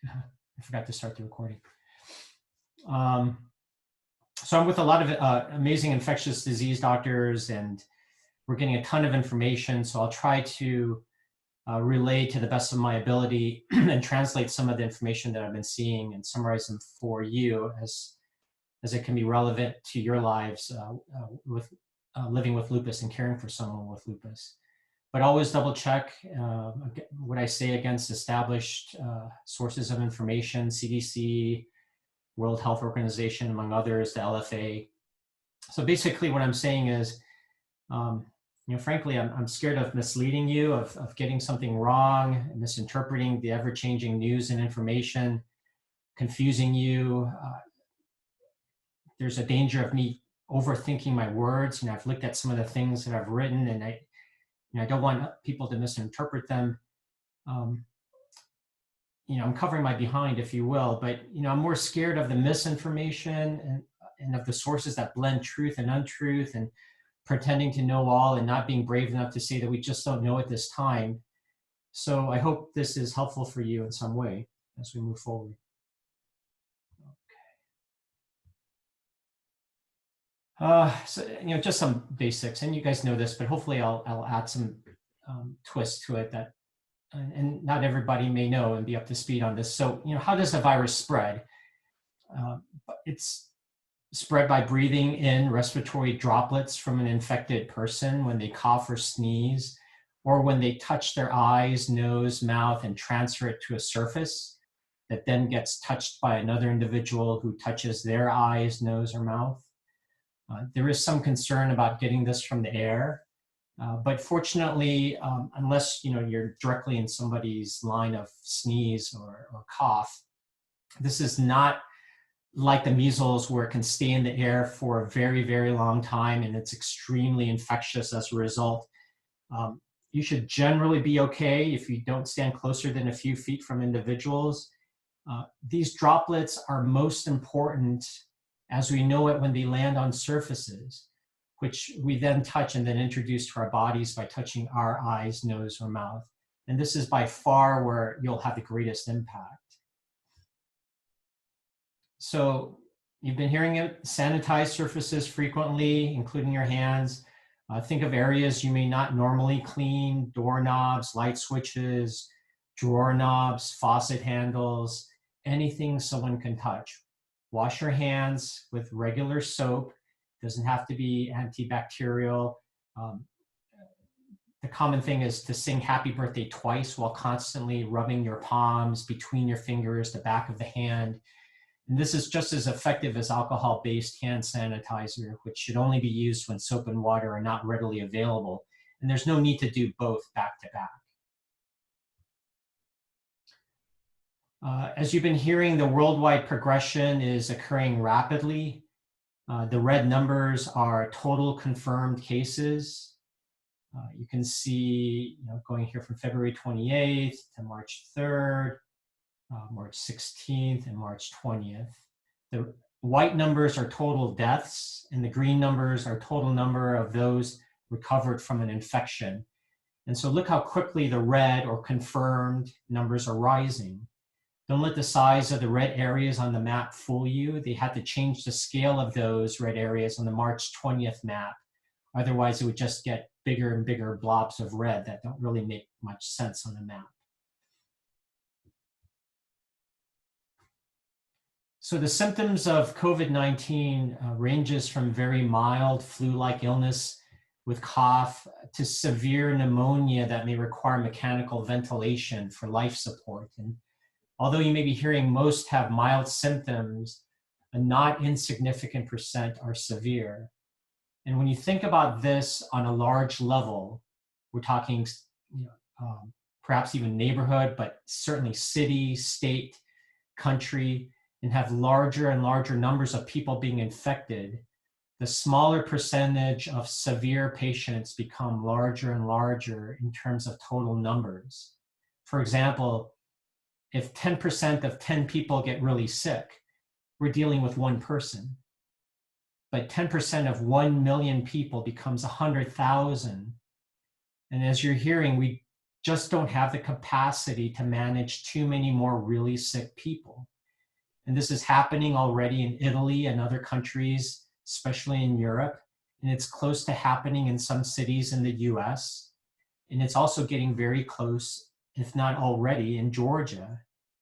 I forgot to start the recording. So I'm with a lot of amazing infectious disease doctors, and we're getting a ton of information. So I'll try to relay to the best of my ability and translate some of the information that I've been seeing and summarize them for you as it can be relevant to your lives with living with lupus and caring for someone with lupus. But always double check what I say against established sources of information, CDC, World Health Organization, among others, the LFA. So basically what I'm saying is, frankly, I'm scared of misleading you, of getting something wrong, misinterpreting the ever-changing news and information, confusing you. There's a danger of me overthinking my words. I've looked at some of the things that I've written, and I don't want people to misinterpret them. I'm covering my behind, if you will, but I'm more scared of the misinformation and of the sources that blend truth and untruth and pretending to know all and not being brave enough to say that we just don't know at this time. So I hope this is helpful for you in some way as we move forward. So just some basics, and you guys know this, but hopefully I'll add some twist to it that, and not everybody may know and be up to speed on this. So how does a virus spread? It's spread by breathing in respiratory droplets from an infected person when they cough or sneeze, or when they touch their eyes, nose, mouth, and transfer it to a surface that then gets touched by another individual who touches their eyes, nose, or mouth. There is some concern about getting this from the air, but fortunately, unless you're directly in somebody's line of sneeze or cough, this is not like the measles where it can stay in the air for a very, very long time and it's extremely infectious as a result. You should generally be okay if you don't stand closer than a few feet from individuals. These droplets are most important as we know it when they land on surfaces, which we then touch and then introduce to our bodies by touching our eyes, nose, or mouth. And this is by far where you'll have the greatest impact. So you've been hearing it, sanitize surfaces frequently, including your hands. Think of areas you may not normally clean: doorknobs, light switches, drawer knobs, faucet handles, anything someone can touch. Wash your hands with regular soap. Doesn't have to be antibacterial. The common thing is to sing happy birthday twice while constantly rubbing your palms, between your fingers, the back of the hand. And this is just as effective as alcohol-based hand sanitizer, which should only be used when soap and water are not readily available. And there's no need to do both back to back. As you've been hearing, the worldwide progression is occurring rapidly. The red numbers are total confirmed cases. You can see, going here from February 28th to March 3rd, March 16th, and March 20th. The white numbers are total deaths, and the green numbers are total number of those recovered from an infection. And so look how quickly the red or confirmed numbers are rising. Don't let the size of the red areas on the map fool you. They had to change the scale of those red areas on the March 20th map. Otherwise, it would just get bigger and bigger blobs of red that don't really make much sense on the map. So the symptoms of COVID-19 ranges from very mild flu-like illness with cough to severe pneumonia that may require mechanical ventilation for life support. And although you may be hearing most have mild symptoms, a not insignificant percent are severe. And when you think about this on a large level, we're talking perhaps even neighborhood, but certainly city, state, country, and have larger and larger numbers of people being infected, the smaller percentage of severe patients become larger and larger in terms of total numbers. For example, if 10% of 10 people get really sick, we're dealing with one person. But 10% of 1 million people becomes 100,000. And as you're hearing, we just don't have the capacity to manage too many more really sick people. And this is happening already in Italy and other countries, especially in Europe. And it's close to happening in some cities in the US. And it's also getting very close, if not already, in Georgia.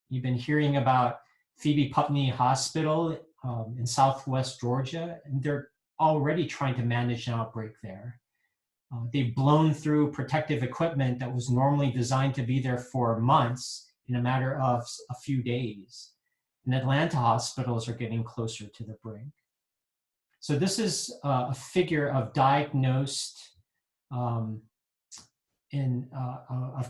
You've been hearing about Phoebe Putney Hospital in Southwest Georgia, and they're already trying to manage an outbreak there. They've blown through protective equipment that was normally designed to be there for months in a matter of a few days. And Atlanta hospitals are getting closer to the brink. So this is a figure of diagnosed of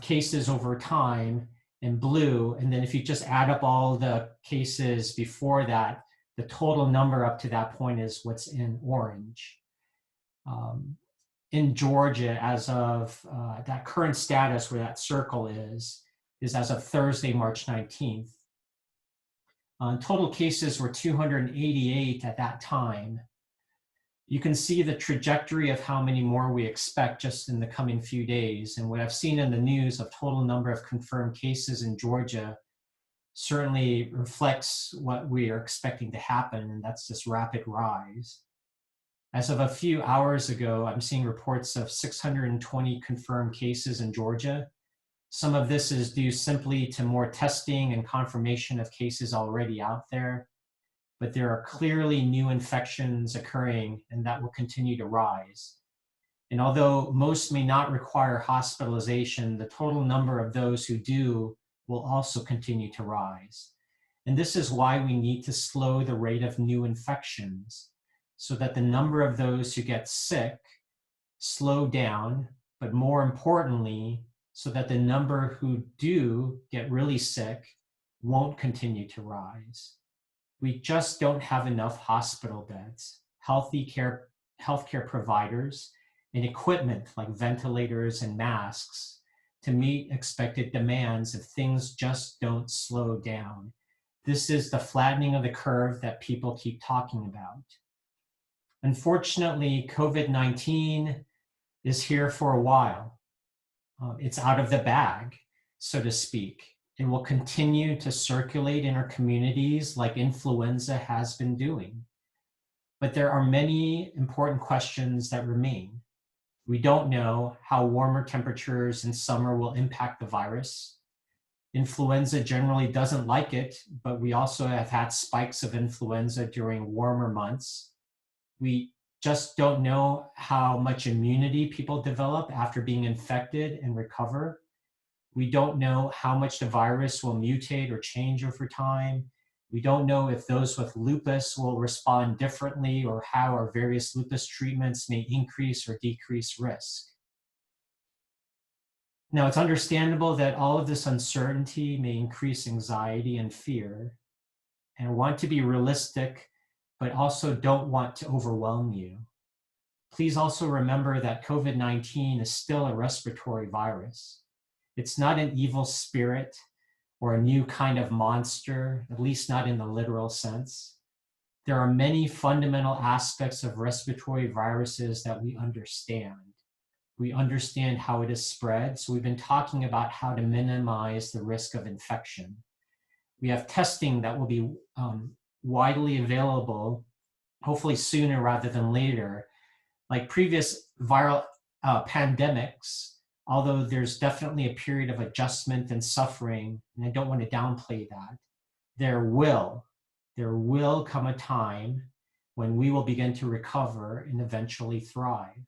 cases over time in blue. And then if you just add up all the cases before that, the total number up to that point is what's in orange. In Georgia, as of that current status where that circle is as of Thursday, March 19th. Total cases were 288 at that time. You can see the trajectory of how many more we expect just in the coming few days. And what I've seen in the news of total number of confirmed cases in Georgia certainly reflects what we are expecting to happen, and that's this rapid rise. As of a few hours ago, I'm seeing reports of 620 confirmed cases in Georgia. Some of this is due simply to more testing and confirmation of cases already out there, but there are clearly new infections occurring, and that will continue to rise. And although most may not require hospitalization, the total number of those who do will also continue to rise. And this is why we need to slow the rate of new infections so that the number of those who get sick slow down, but more importantly, so that the number who do get really sick won't continue to rise. We just don't have enough hospital beds, healthcare providers, and equipment like ventilators and masks to meet expected demands if things just don't slow down. This is the flattening of the curve that people keep talking about. Unfortunately, COVID-19 is here for a while. It's out of the bag, so to speak. It will continue to circulate in our communities like influenza has been doing. But there are many important questions that remain. We don't know how warmer temperatures in summer will impact the virus. Influenza generally doesn't like it, but we also have had spikes of influenza during warmer months. We just don't know how much immunity people develop after being infected and recover. We don't know how much the virus will mutate or change over time. We don't know if those with lupus will respond differently or how our various lupus treatments may increase or decrease risk. Now, it's understandable that all of this uncertainty may increase anxiety and fear, and I want to be realistic, but also don't want to overwhelm you. Please also remember that COVID-19 is still a respiratory virus. It's not an evil spirit or a new kind of monster, at least not in the literal sense. There are many fundamental aspects of respiratory viruses that we understand. We understand how it is spread, so we've been talking about how to minimize the risk of infection. We have testing that will be widely available, hopefully sooner rather than later. Like previous viral pandemics, although there's definitely a period of adjustment and suffering, and I don't want to downplay that, there will come a time when we will begin to recover and eventually thrive.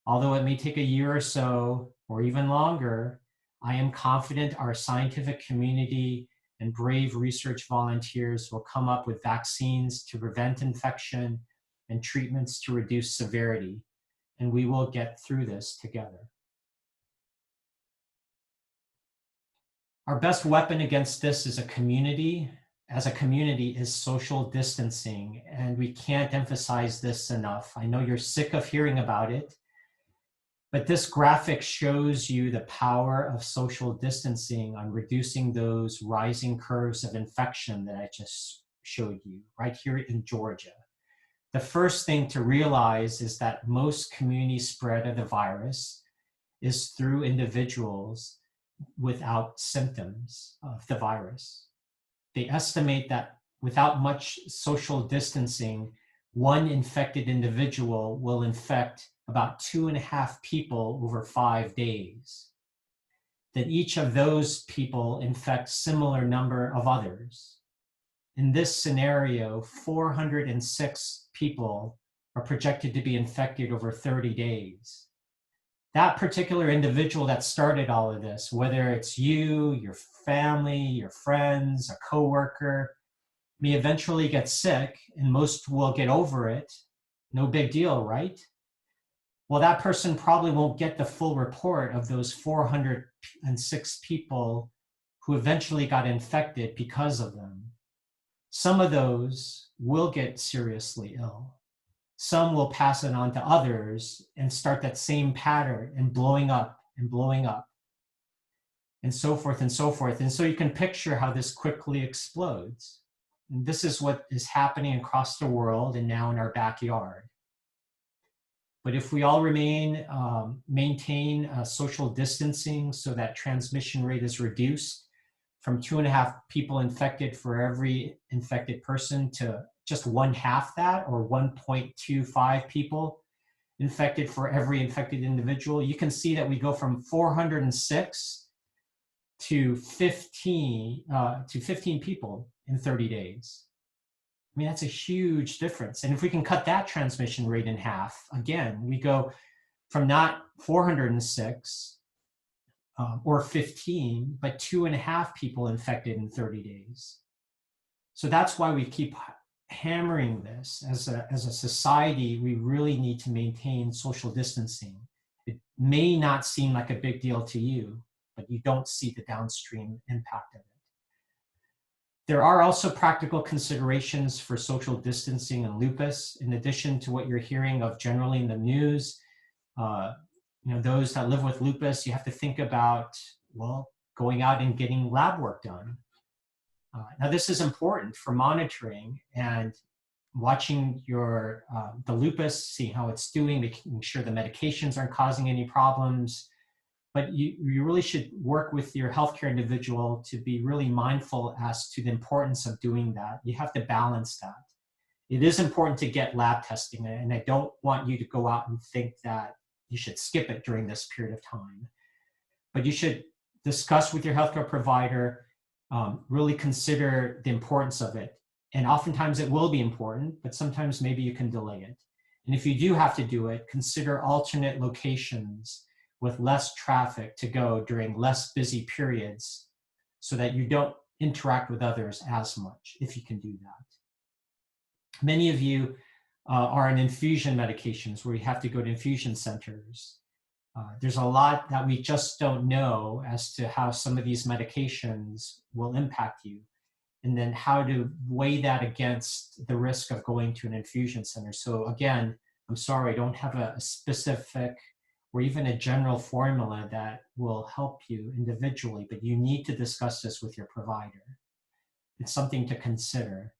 Although it may take a year or so, or even longer, I am confident our scientific community and brave research volunteers will come up with vaccines to prevent infection and treatments to reduce severity, and we will get through this together. Our best weapon against this as a community is social distancing, and we can't emphasize this enough. I know you're sick of hearing about it, but this graphic shows you the power of social distancing on reducing those rising curves of infection that I just showed you right here in Georgia. The first thing to realize is that most community spread of the virus is through individuals without symptoms of the virus. They estimate that without much social distancing, one infected individual will infect about 2.5 people over 5 days. That each of those people infects similar number of others. In this scenario, 406 people are projected to be infected over 30 days. That particular individual that started all of this, whether it's you, your family, your friends, a coworker, may eventually get sick, and most will get over it. No big deal, right? Well, that person probably won't get the full report of those 406 people who eventually got infected because of them. Some of those will get seriously ill. Some will pass it on to others and start that same pattern and blowing up and blowing up and so forth and so forth. And so you can picture how this quickly explodes. And this is what is happening across the world and now in our backyard. But if we all maintain social distancing so that transmission rate is reduced from 2.5 people infected for every infected person to just 1/2 that, or 1.25 people infected for every infected individual, you can see that we go from 406 to 15 people in 30 days. I mean, that's a huge difference. And if we can cut that transmission rate in half, again, we go from not 406 or 15, but 2.5 people infected in 30 days. So that's why we keep hammering this. As a society, we really need to maintain social distancing. It may not seem like a big deal to you, but you don't see the downstream impact of it. There are also practical considerations for social distancing and lupus, in addition to what you're hearing of generally in the news. Those that live with lupus, you have to think about, well, going out and getting lab work done. Now, this is important for monitoring and watching the lupus, seeing how it's doing, making sure the medications aren't causing any problems. But you really should work with your healthcare individual to be really mindful as to the importance of doing that. You have to balance that. It is important to get lab testing, and I don't want you to go out and think that you should skip it during this period of time. But you should discuss with your healthcare provider, really consider the importance of it. And oftentimes it will be important, but sometimes maybe you can delay it. And if you do have to do it, consider alternate locations with less traffic to go during less busy periods so that you don't interact with others as much, if you can do that. Many of you are on infusion medications where you have to go to infusion centers. There's a lot that we just don't know as to how some of these medications will impact you, and then how to weigh that against the risk of going to an infusion center. So again, I'm sorry, I don't have a specific or even a general formula that will help you individually, but you need to discuss this with your provider. It's something to consider.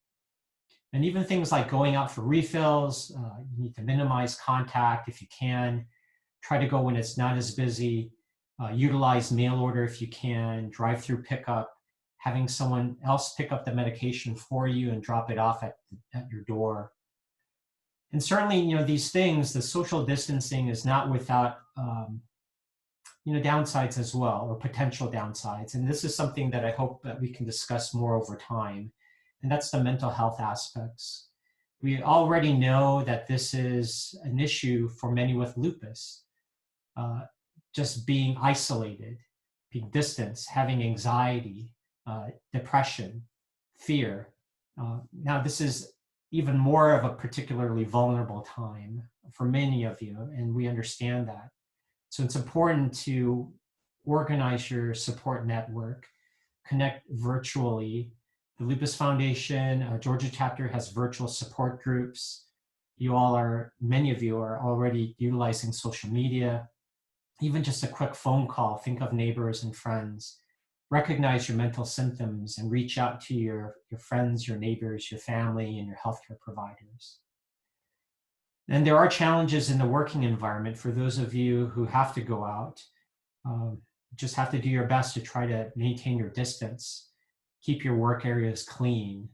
And even things like going out for refills, you need to minimize contact if you can. Try to go when it's not as busy. Utilize mail order if you can. Drive-through pickup. Having someone else pick up the medication for you and drop it off at your door. And certainly, these things, the social distancing is not without, downsides as well, or potential downsides. And this is something that I hope that we can discuss more over time. And that's the mental health aspects. We already know that this is an issue for many with lupus. Just being isolated, being distanced, having anxiety, depression, fear. Now, this is even more of a particularly vulnerable time for many of you, and we understand that. So it's important to organize your support network, connect virtually. The Lupus Foundation, Georgia chapter has virtual support groups. Many of you are already utilizing social media. Even just a quick phone call, think of neighbors and friends. Recognize your mental symptoms and reach out to your friends, your neighbors, your family, and your healthcare providers. And there are challenges in the working environment for those of you who have to go out. just have to do your best to try to maintain your distance, keep your work areas clean.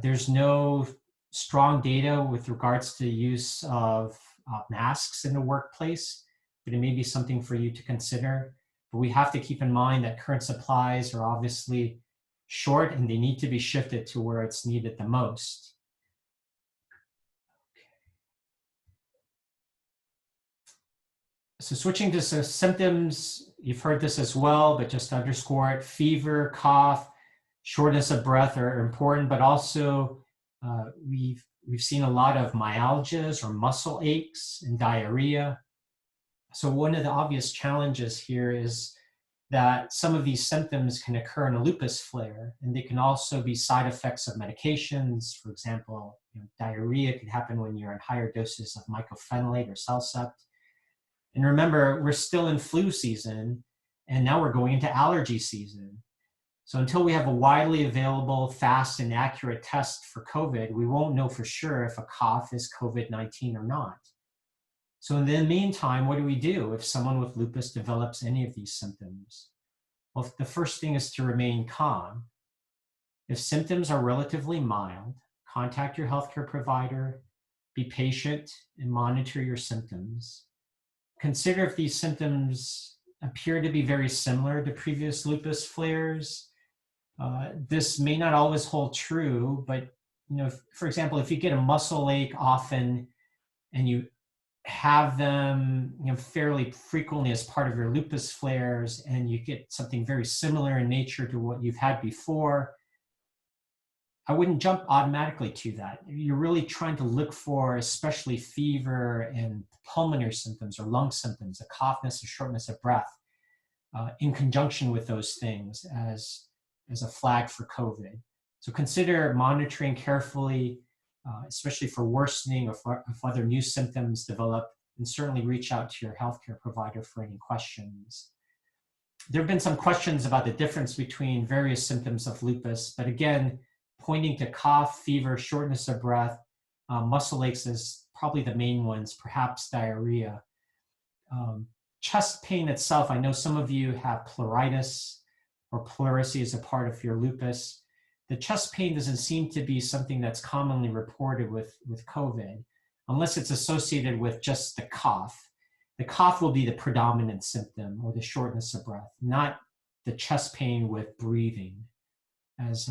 There's no strong data with regards to the use of masks in the workplace, but it may be something for you to consider. But we have to keep in mind that current supplies are obviously short and they need to be shifted to where it's needed the most. So switching to some symptoms, you've heard this as well, but just to underscore it, fever, cough, shortness of breath are important, but also we've seen a lot of myalgias or muscle aches and diarrhea. So one of the obvious challenges here is that some of these symptoms can occur in a lupus flare, and they can also be side effects of medications. For example, diarrhea can happen when you're in higher doses of mycophenolate or Cellcept. And remember, we're still in flu season, and now we're going into allergy season. So until we have a widely available, fast, and accurate test for COVID, we won't know for sure if a cough is COVID-19 or not. So in the meantime, what do we do if someone with lupus develops any of these symptoms? Well, the first thing is to remain calm. If symptoms are relatively mild, contact your healthcare provider, be patient, and monitor your symptoms. Consider if these symptoms appear to be very similar to previous lupus flares. This may not always hold true, but for example, if you get a muscle ache often and you have them fairly frequently as part of your lupus flares, and you get something very similar in nature to what you've had before, I wouldn't jump automatically to that. You're really trying to look for especially fever and pulmonary symptoms or lung symptoms, a coughness, a shortness of breath, in conjunction with those things as a flag for COVID. So consider monitoring carefully, especially for worsening or if other new symptoms develop, and certainly reach out to your healthcare provider for any questions. There have been some questions about the difference between various symptoms of lupus, but again, pointing to cough, fever, shortness of breath, muscle aches is probably the main ones, perhaps diarrhea. Chest pain itself, I know some of you have pleuritis or pleurisy as a part of your lupus. The chest pain doesn't seem to be something that's commonly reported with COVID, unless it's associated with just the cough. The cough will be the predominant symptom, or the shortness of breath, not the chest pain with breathing, as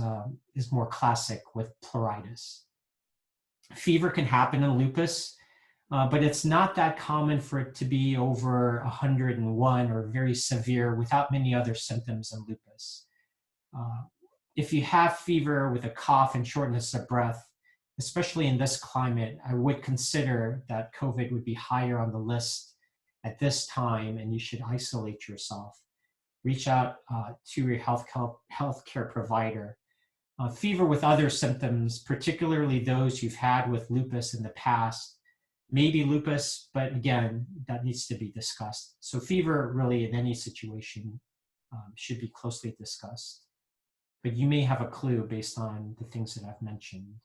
is more classic with pleuritis. Fever can happen in lupus, but it's not that common for it to be over 101 or very severe without many other symptoms in lupus. If you have fever with a cough and shortness of breath, especially in this climate, I would consider that COVID would be higher on the list at this time, and you should isolate yourself. Reach out to your healthcare provider. Fever with other symptoms, particularly those you've had with lupus in the past, maybe lupus, but again, that needs to be discussed. So fever really in any situation should be closely discussed. But you may have a clue based on the things that I've mentioned.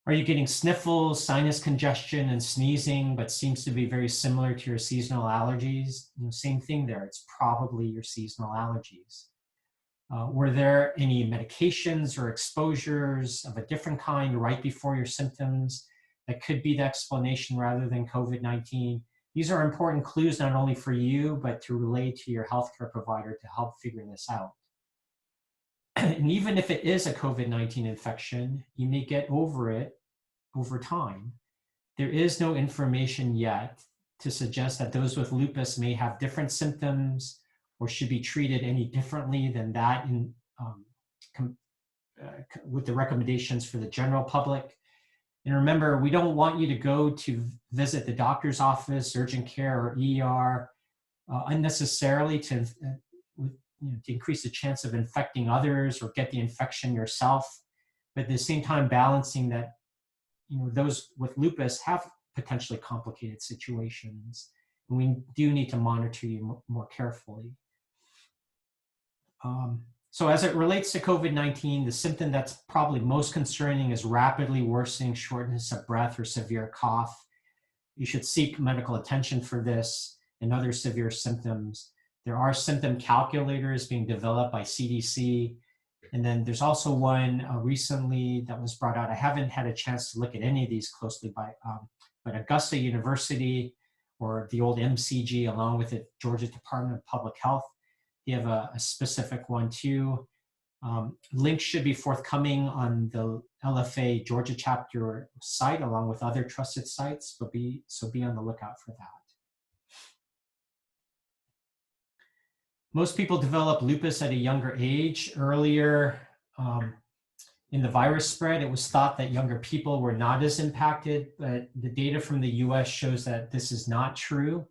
Are you getting sniffles, sinus congestion, and sneezing, but seems to be very similar to your seasonal allergies? Same thing there, it's probably your seasonal allergies. Were there any medications or exposures of a different kind right before your symptoms that could be the explanation rather than COVID-19? These are important clues not only for you, but to relay to your healthcare provider to help figure this out. And even if it is a COVID-19 infection, you may get over it over time. There is no information yet to suggest that those with lupus may have different symptoms or should be treated any differently than that with the recommendations for the general public. And remember, we don't want you to go to visit the doctor's office, urgent care, or ER unnecessarily to increase the chance of infecting others or get the infection yourself. But at the same time, balancing that, those with lupus have potentially complicated situations, and we do need to monitor you more carefully. So as it relates to COVID-19, the symptom that's probably most concerning is rapidly worsening shortness of breath or severe cough. You should seek medical attention for this and other severe symptoms. There are symptom calculators being developed by CDC. And then there's also one recently that was brought out. I haven't had a chance to look at any of these closely, but Augusta University or the old MCG, along with the Georgia Department of Public Health, they have a specific one too. Links should be forthcoming on the LFA Georgia chapter site, along with other trusted sites, but be on the lookout for that. Most people develop lupus at a younger age. Earlier in the virus spread, it was thought that younger people were not as impacted, but the data from the US shows that this is not true.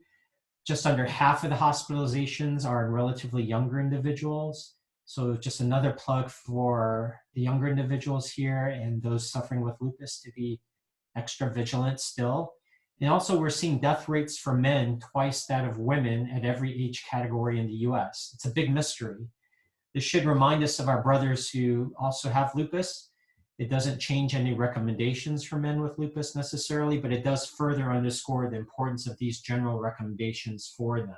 Just under half of the hospitalizations are in relatively younger individuals. So just another plug for the younger individuals here and those suffering with lupus to be extra vigilant still. And also we're seeing death rates for men twice that of women at every age category in the US. It's a big mystery. This should remind us of our brothers who also have lupus. It doesn't change any recommendations for men with lupus necessarily, but it does further underscore the importance of these general recommendations for them.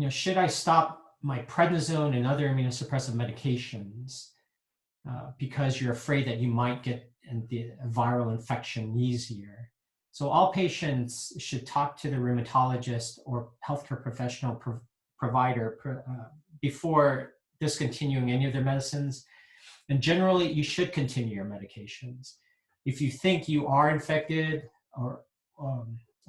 Should I stop my prednisone and other immunosuppressive medications because you're afraid that you might get the viral infection easier? So all patients should talk to the rheumatologist or healthcare professional provider before discontinuing any of their medicines. And generally, you should continue your medications. If you think you are infected or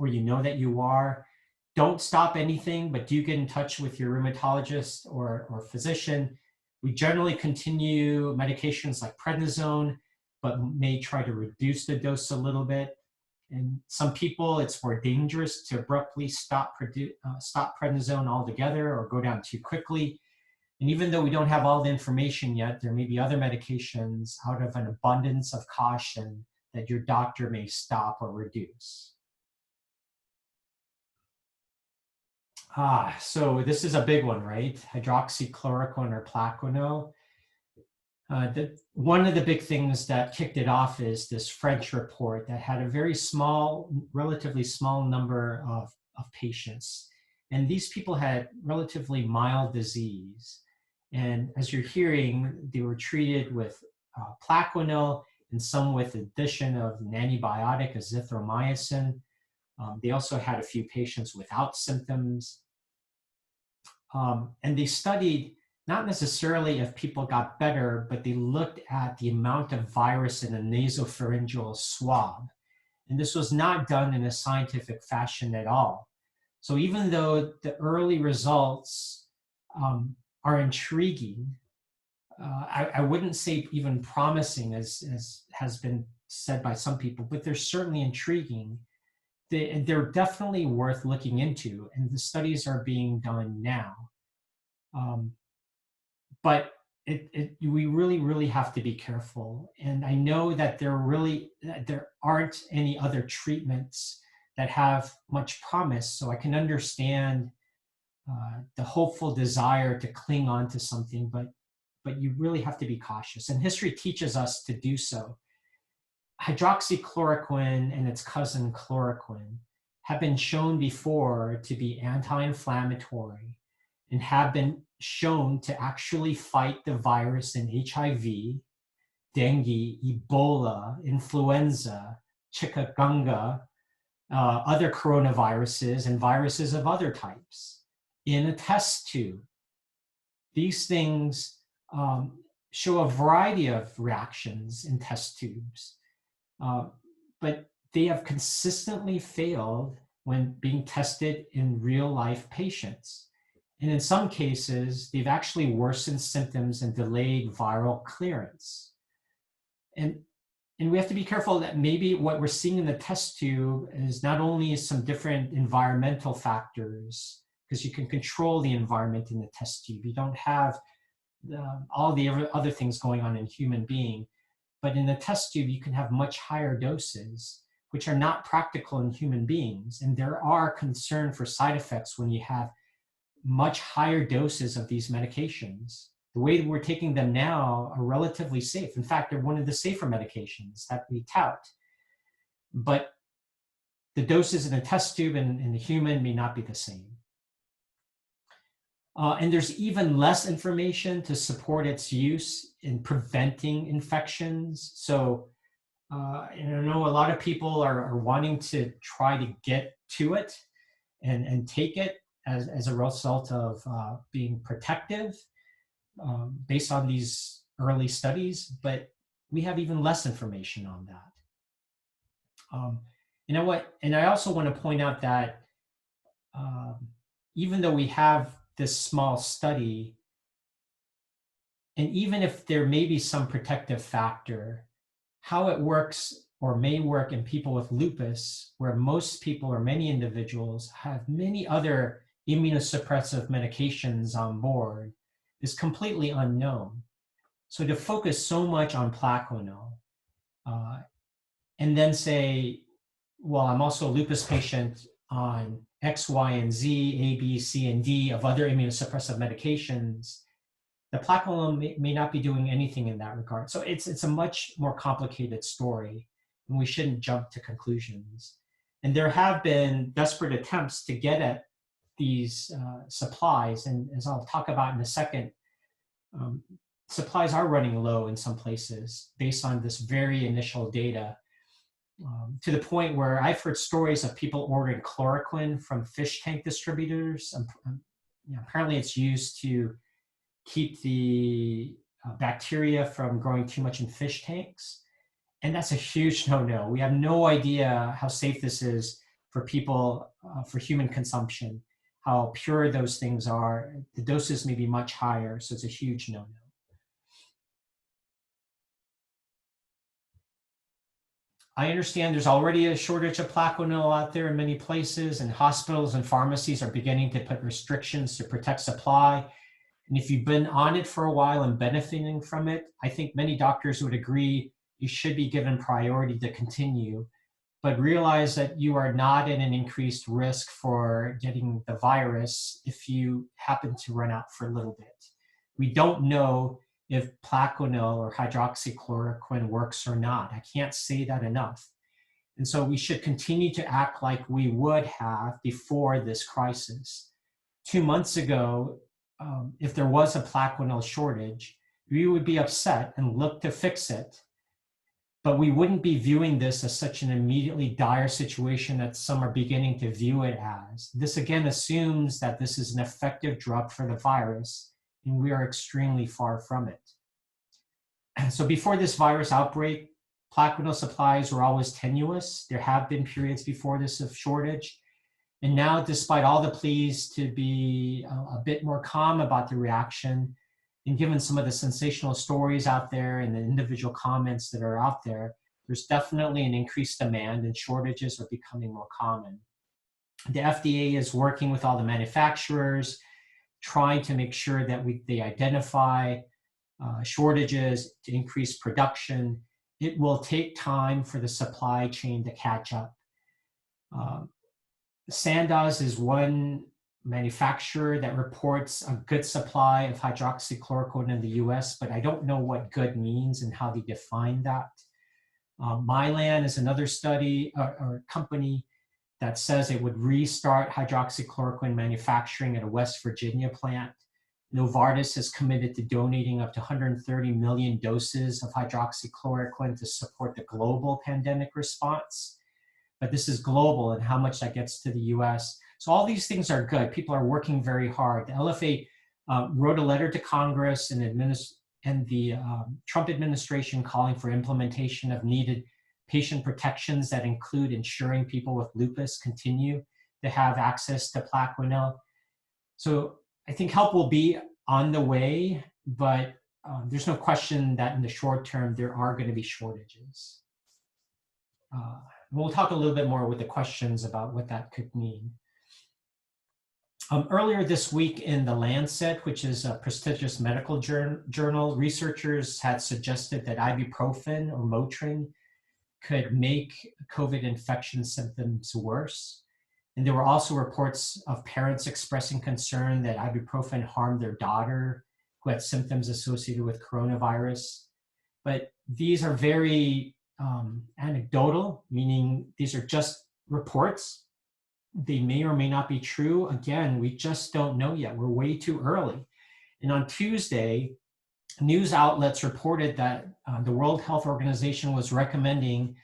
you know that you are, don't stop anything, but do get in touch with your rheumatologist or physician. We generally continue medications like prednisone, but may try to reduce the dose a little bit. And some people, it's more dangerous to abruptly stop prednisone altogether or go down too quickly. And even though we don't have all the information yet, there may be other medications out of an abundance of caution that your doctor may stop or reduce. So this is a big one, right? Hydroxychloroquine or Plaquenil. One of the big things that kicked it off is this French report that had a very small, relatively small number of patients. And these people had relatively mild disease. And as you're hearing, they were treated with Plaquenil and some with addition of an antibiotic, azithromycin. They also had a few patients without symptoms. And they studied not necessarily if people got better, but they looked at the amount of virus in a nasopharyngeal swab. And this was not done in a scientific fashion at all. So even though the early results are intriguing, I wouldn't say even promising as has been said by some people, but they're certainly intriguing. They're definitely worth looking into, and the studies are being done now. But we really have to be careful. And I know that there aren't any other treatments that have much promise, so I can understand the hopeful desire to cling on to something, but you really have to be cautious. And history teaches us to do so. Hydroxychloroquine and its cousin chloroquine have been shown before to be anti-inflammatory and have been shown to actually fight the virus in HIV, dengue, Ebola, influenza, chikungunya, other coronaviruses, and viruses of other types in a test tube. These things show a variety of reactions in test tubes. But they have consistently failed when being tested in real life patients. And in some cases, they've actually worsened symptoms and delayed viral clearance. And we have to be careful that maybe what we're seeing in the test tube is not only some different environmental factors, because you can control the environment in the test tube. You don't have all the other things going on in human being. But in the test tube, you can have much higher doses, which are not practical in human beings. And there are concern for side effects when you have much higher doses of these medications. The way that we're taking them now are relatively safe. In fact, they're one of the safer medications that we tout. but the doses in a test tube and in the human may not be the same. And there's even less information to support its use in preventing infections. So I know a lot of people are wanting to try to get to it and take it as a result of being protective based on these early studies, but we have even less information on that. You know what? And I also want to point out that even though we have this small study, and even if there may be some protective factor, how it works or may work in people with lupus, where most people or many individuals have many other immunosuppressive medications on board, is completely unknown. So to focus so much on Plaquenil and then say, well, I'm also a lupus patient on X, Y, and Z, A, B, C, and D of other immunosuppressive medications, the Plaquenil may not be doing anything in that regard. So it's a much more complicated story, and we shouldn't jump to conclusions. And there have been desperate attempts to get at these supplies, and as I'll talk about in a second, supplies are running low in some places based on this very initial data, to the point where I've heard stories of people ordering chloroquine from fish tank distributors. Apparently it's used to keep the bacteria from growing too much in fish tanks. And that's a huge no-no. We have no idea how safe this is for people, for human consumption, how pure those things are. The doses may be much higher, so it's a huge no-no. I understand there's already a shortage of Plaquenil out there in many places, and hospitals and pharmacies are beginning to put restrictions to protect supply. And if you've been on it for a while and benefiting from it, I think many doctors would agree you should be given priority to continue, but realize that you are not at an increased risk for getting the virus if you happen to run out for a little bit. We don't know if Plaquenil or hydroxychloroquine works or not. I can't say that enough. And so we should continue to act like we would have before this crisis. 2 months ago, if there was a Plaquenil shortage, we would be upset and look to fix it. But we wouldn't be viewing this as such an immediately dire situation that some are beginning to view it as. This again assumes that this is an effective drug for the virus, and we are extremely far from it. So before this virus outbreak, Plaquenil supplies were always tenuous. There have been periods before this of shortage. And now, despite all the pleas to be a bit more calm about the reaction, and given some of the sensational stories out there and the individual comments that are out there, there's definitely an increased demand and shortages are becoming more common. The FDA is working with all the manufacturers, trying to make sure that they identify shortages to increase production. It will take time for the supply chain to catch up. Sandoz is one manufacturer that reports a good supply of hydroxychloroquine in the US, but I don't know what good means and how they define that. Mylan is another study or company that says it would restart hydroxychloroquine manufacturing at a West Virginia plant. Novartis is committed to donating up to 130 million doses of hydroxychloroquine to support the global pandemic response. But this is global and how much that gets to the US. So all these things are good. People are working very hard. The LFA wrote a letter to Congress and the Trump administration calling for implementation of needed patient protections that include ensuring people with lupus continue to have access to Plaquenil. So I think help will be on the way, but there's no question that in the short term, there are going to be shortages. We'll talk a little bit more with the questions about what that could mean. Earlier this week in The Lancet, which is a prestigious medical journal, researchers had suggested that ibuprofen or Motrin could make COVID infection symptoms worse. And there were also reports of parents expressing concern that ibuprofen harmed their daughter who had symptoms associated with coronavirus. But these are very anecdotal, meaning these are just reports. They may or may not be true. Again, we just don't know yet. We're way too early. And on Tuesday, news outlets reported that the World Health Organization was recommending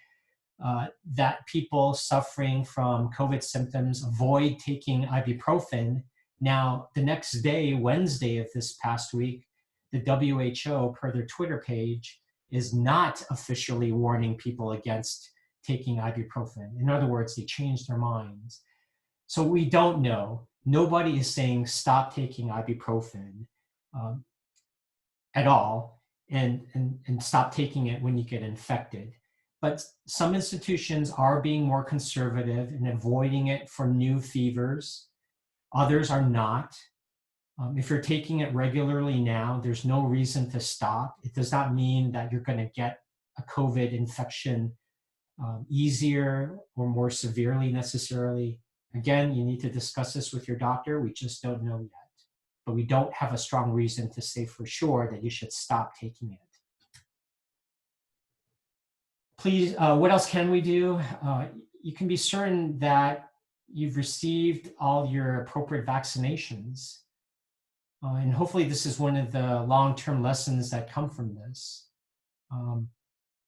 that people suffering from COVID symptoms avoid taking ibuprofen. Now, the next day, Wednesday of this past week, the WHO, per their Twitter page, is not officially warning people against taking ibuprofen. In other words, they changed their minds. So we don't know. Nobody is saying stop taking ibuprofen at all, and stop taking it when you get infected. But some institutions are being more conservative and avoiding it for new fevers. Others are not. If you're taking it regularly now, there's no reason to stop. It does not mean that you're going to get a COVID infection easier or more severely necessarily. Again, you need to discuss this with your doctor. We just don't know yet. But we don't have a strong reason to say for sure that you should stop taking it. Please, what else can we do? You can be certain that you've received all your appropriate vaccinations. And hopefully this is one of the long-term lessons that come from this.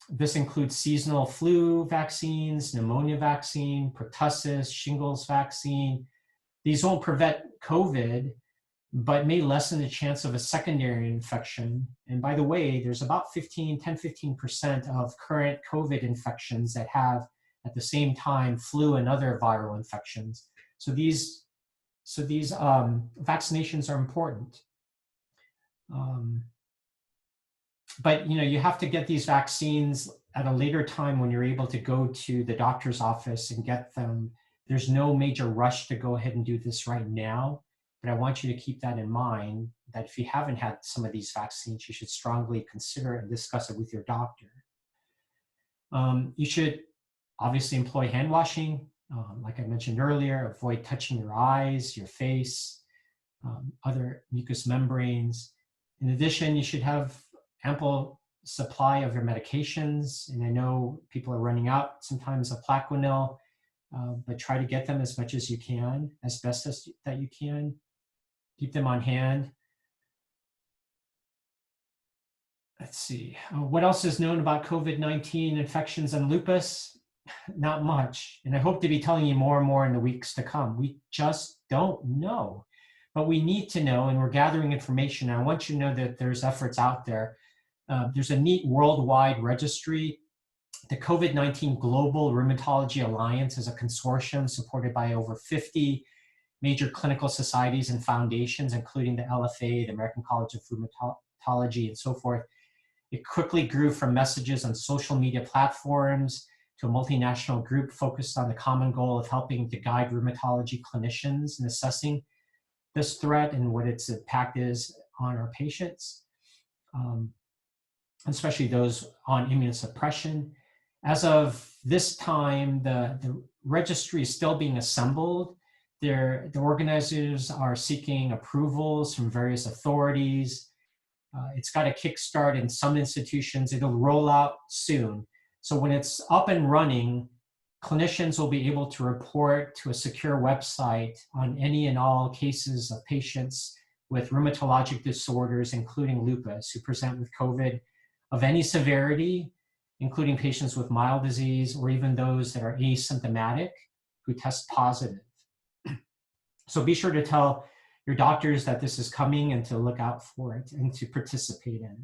This includes seasonal flu vaccines, pneumonia vaccine, pertussis, shingles vaccine. These won't prevent COVID, but may lessen the chance of a secondary infection. And by the way, there's about 10-15% of current COVID infections that have at the same time flu and other viral infections. So these vaccinations are important. But you have to get these vaccines at a later time when you're able to go to the doctor's office and get them. There's no major rush to go ahead and do this right now. But I want you to keep that in mind, that if you haven't had some of these vaccines, you should strongly consider and discuss it with your doctor. You should obviously employ hand washing. Like I mentioned earlier, avoid touching your eyes, your face, other mucous membranes. In addition, you should have ample supply of your medications. And I know people are running out sometimes of Plaquenil, but try to get them as much as you can, as best as that you can. Keep them on hand. Let's see. What else is known about COVID-19 infections and lupus? Not much. And I hope to be telling you more and more in the weeks to come. We just don't know. But we need to know, and we're gathering information. I want you to know that there's efforts out there. There's a neat worldwide registry. The COVID-19 Global Rheumatology Alliance is a consortium supported by over 50 major clinical societies and foundations, including the LFA, the American College of Rheumatology, and so forth. It quickly grew from messages on social media platforms to a multinational group focused on the common goal of helping to guide rheumatology clinicians in assessing this threat and what its impact is on our patients, especially those on immunosuppression. As of this time, the registry is still being assembled. The organizers are seeking approvals from various authorities. It's got a kickstart in some institutions. It'll roll out soon. So when it's up and running, clinicians will be able to report to a secure website on any and all cases of patients with rheumatologic disorders, including lupus, who present with COVID of any severity, including patients with mild disease or even those that are asymptomatic who test positive. So be sure to tell your doctors that this is coming and to look out for it and to participate in it.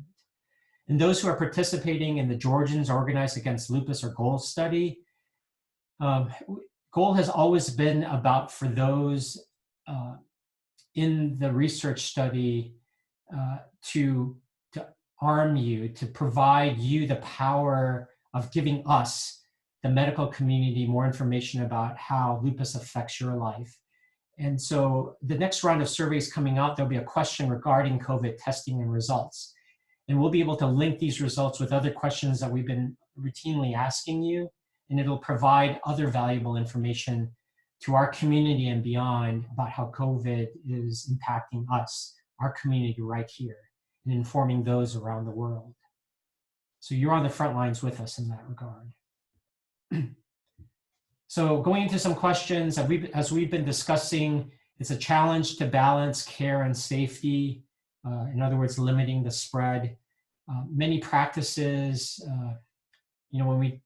And those who are participating in the Georgians Organized Against Lupus or GOAL study, GOAL has always been about, for those in the research study, to arm you, to provide you the power of giving us, the medical community, more information about how lupus affects your life. And so the next round of surveys coming out, there'll be a question regarding COVID testing and results. And we'll be able to link these results with other questions that we've been routinely asking you, and it'll provide other valuable information to our community and beyond about how COVID is impacting us, our community right here, and informing those around the world. So you're on the front lines with us in that regard. So going into some questions, as we've been discussing, it's a challenge to balance care and safety. In other words, limiting the spread. Many practices, when we,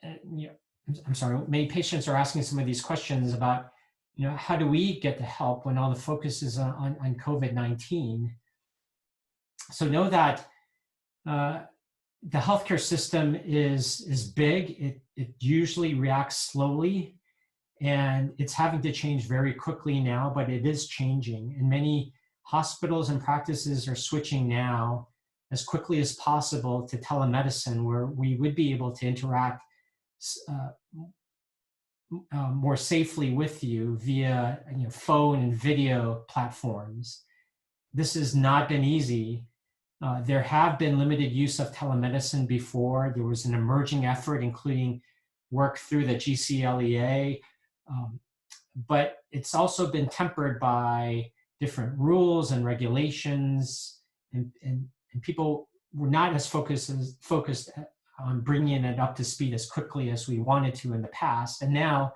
I'm sorry, many patients are asking some of these questions about, how do we get the help when all the focus is on COVID-19? So know that the healthcare system is big. It usually reacts slowly, and it's having to change very quickly now, but it is changing. And many hospitals and practices are switching now as quickly as possible to telemedicine, where we would be able to interact more safely with you via phone and video platforms. This has not been easy. There have been limited use of telemedicine before. There was an emerging effort, including work through the GCLEA, but it's also been tempered by different rules and regulations, and people were not as focused on bringing it up to speed as quickly as we wanted to in the past. And now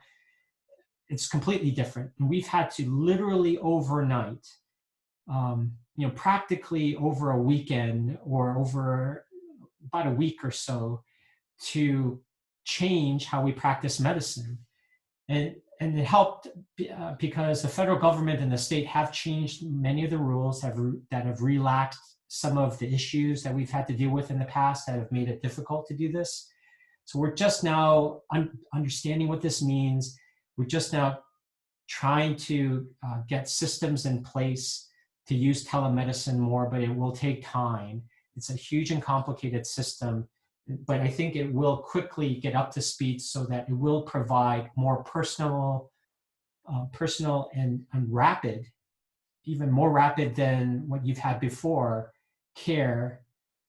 it's completely different. And we've had to literally overnight, practically over a weekend or over about a week or so, to change how we practice medicine. And it helped because the federal government and the state have changed many of the rules that have relaxed some of the issues that we've had to deal with in the past that have made it difficult to do this. So we're just now understanding what this means. We're just now trying to get systems in place to use telemedicine more, but it will take time. It's a huge and complicated system, but I think it will quickly get up to speed so that it will provide more personal and rapid, even more rapid than what you've had before, care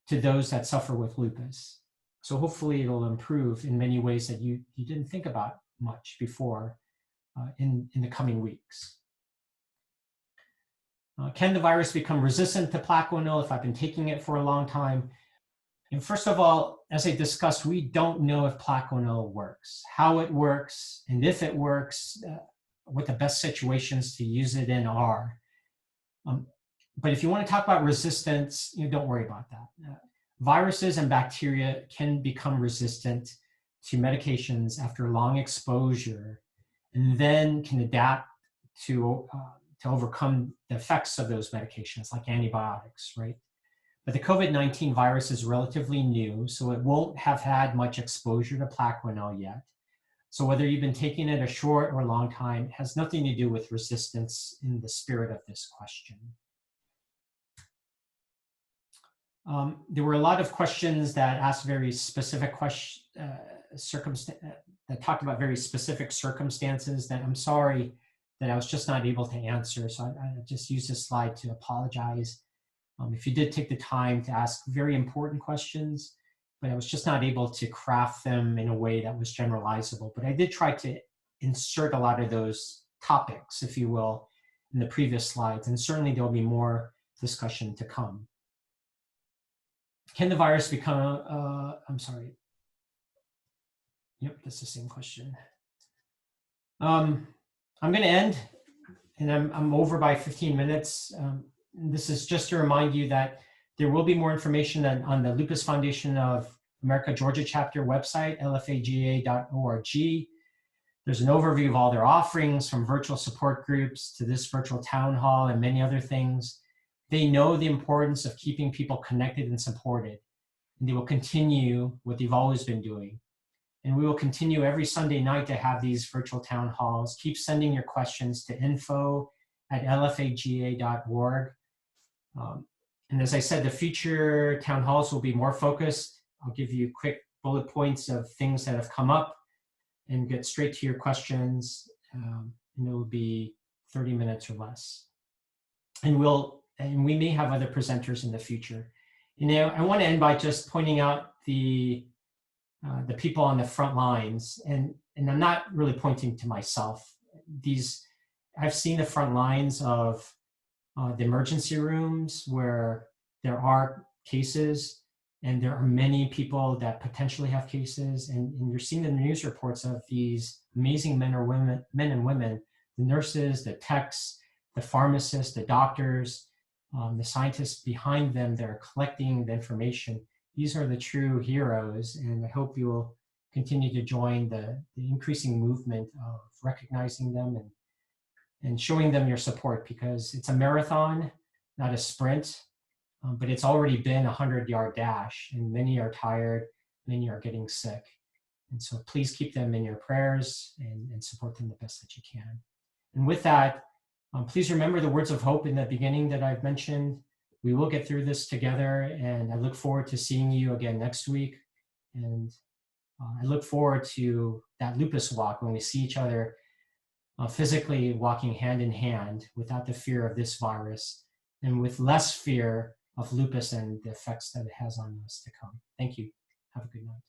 to those that suffer with lupus. So hopefully it'll improve in many ways that you didn't think about much before in the coming weeks. Can the virus become resistant to Plaquenil if I've been taking it for a long time? And first of all, as I discussed, we don't know if Plaquenil works, how it works, and if it works, what the best situations to use it in are. But if you want to talk about resistance, don't worry about that. Viruses and bacteria can become resistant to medications after long exposure, and then can adapt to overcome the effects of those medications, like antibiotics, right? But the COVID-19 virus is relatively new, so it won't have had much exposure to Plaquenil yet. So whether you've been taking it a short or long time, it has nothing to do with resistance in the spirit of this question. There were a lot of questions that asked very specific questions, that talked about very specific circumstances that I'm sorry that I was just not able to answer. So I just used this slide to apologize. If you did take the time to ask very important questions, but I was just not able to craft them in a way that was generalizable. But I did try to insert a lot of those topics, if you will, in the previous slides, and certainly there'll be more discussion to come. Can the virus become, I'm sorry. Yep, that's the same question. I'm going to end, and I'm over by 15 minutes. This is just to remind you that there will be more information on the Lupus Foundation of America Georgia chapter website, lfaga.org. There's an overview of all their offerings, from virtual support groups to this virtual town hall and many other things. They know the importance of keeping people connected and supported, and they will continue what they've always been doing. And we will continue every Sunday night to have these virtual town halls. Keep sending your questions to info@lfaga.org. And as I said, the future town halls will be more focused. I'll give you quick bullet points of things that have come up and get straight to your questions. And it will be 30 minutes or less. And we may have other presenters in the future. I want to end by just pointing out the people on the front lines, and I'm not really pointing to myself. I've seen the front lines of the emergency rooms where there are cases, And there are many people that potentially have cases, and you're seeing the news reports of these amazing men and women, the nurses, the techs, the pharmacists, the doctors, the scientists behind them that are collecting the information. These are the true heroes, and I hope you will continue to join the increasing movement of recognizing them and showing them your support, because it's a marathon, not a sprint. But it's already been a 100-yard dash, and many are tired, many are getting sick. And so please keep them in your prayers and support them the best that you can. And with that, please remember the words of hope in the beginning that I've mentioned. We will get through this together, and I look forward to seeing you again next week. And I look forward to that lupus walk when we see each other physically walking hand in hand without the fear of this virus and with less fear of lupus and the effects that it has on us to come. Thank you. Have a good night.